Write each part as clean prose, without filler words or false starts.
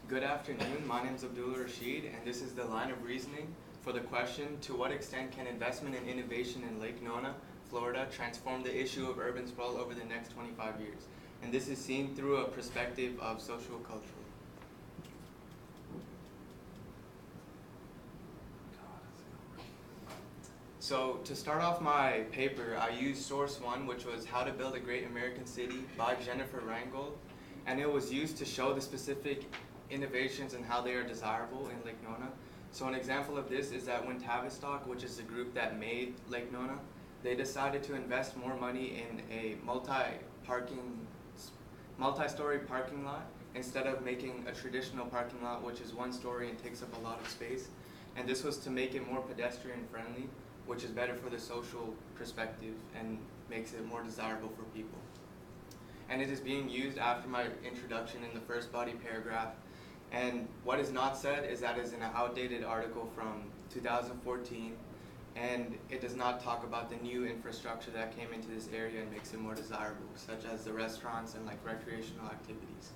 Good afternoon, my name is Abdul Rashid, and this is the line of reasoning for the question, to what extent can investment and innovation in Lake Nona, Florida, transform the issue of urban sprawl over the next 25 years? And this is seen through a perspective of social cultural. So to start off my paper, I used source one, which was How to Build a Great American City by Jennifer Reingold, and it was used to show the specific innovations and how they are desirable in Lake Nona. So an example of this is that when Tavistock, which is the group that made Lake Nona, they decided to invest more money in a multi-story parking lot instead of making a traditional parking lot, which is one story and takes up a lot of space. And this was to make it more pedestrian friendly, which is better for the social perspective and makes it more desirable for people. And it is being used after my introduction in the first body paragraph. And what is not said is that it's an outdated article from 2014, and it does not talk about the new infrastructure that came into this area and makes it more desirable, such as the restaurants and like recreational activities.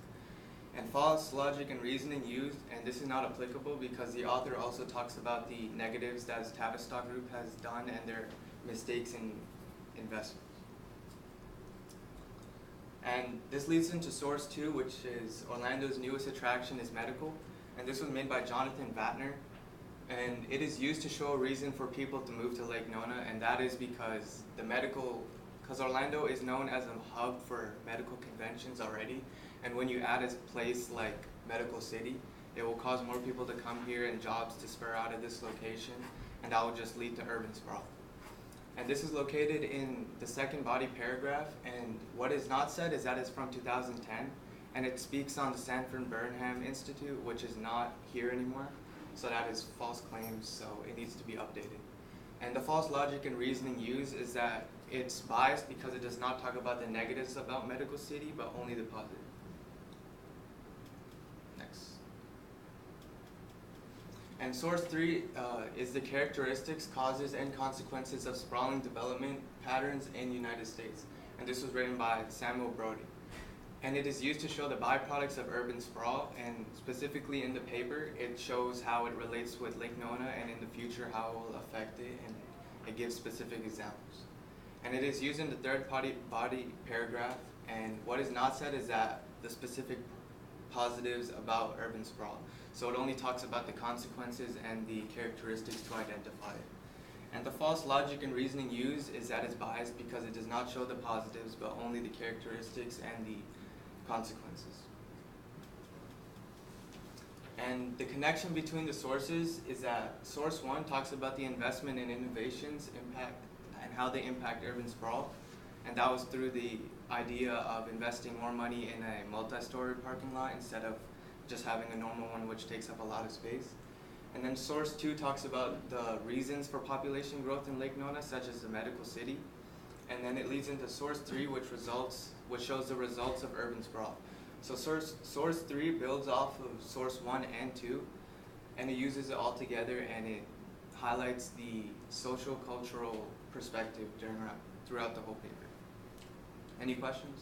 And false logic and reasoning used, and this is not applicable because the author also talks about the negatives that Tavistock Group has done and their mistakes in investments. And this leads into source two, which is Orlando's newest attraction is medical, and this was made by Jonathan Vatner. And it is used to show a reason for people to move to Lake Nona, and that is because Orlando is known as a hub for medical conventions already, and when you add a place like Medical City, it will cause more people to come here and jobs to spur out of this location, and that will just lead to urban sprawl. And this is located in the second body paragraph, and what is not said is that it's from 2010, and it speaks on the Sanford Burnham Institute, which is not here anymore, so that is false claims, so it needs to be updated. And the false logic and reasoning used is that it's biased because it does not talk about the negatives about Medical City, but only the positive. Next. And source three is the characteristics, causes, and consequences of sprawling development patterns in the United States. And this was written by Samuel Brody. And it is used to show the byproducts of urban sprawl, and specifically in the paper, it shows how it relates with Lake Nona and in the future how it will affect it, and it gives specific examples. And it is used in the third body paragraph, and what is not said is that the specific positives about urban sprawl. So it only talks about the consequences and the characteristics to identify it. And the false logic and reasoning used is that it's biased because it does not show the positives, but only the characteristics and the consequences. And the connection between the sources is that source one talks about the investment in innovations impact and how they impact urban sprawl, and that was through the idea of investing more money in a multi-story parking lot instead of just having a normal one which takes up a lot of space. And then source two talks about the reasons for population growth in Lake Nona, such as the Medical City. And then it leads into source three, which shows the results of urban sprawl. So source three builds off of source one and two, and it uses it all together, and it highlights the social cultural perspective throughout the whole paper. Any questions?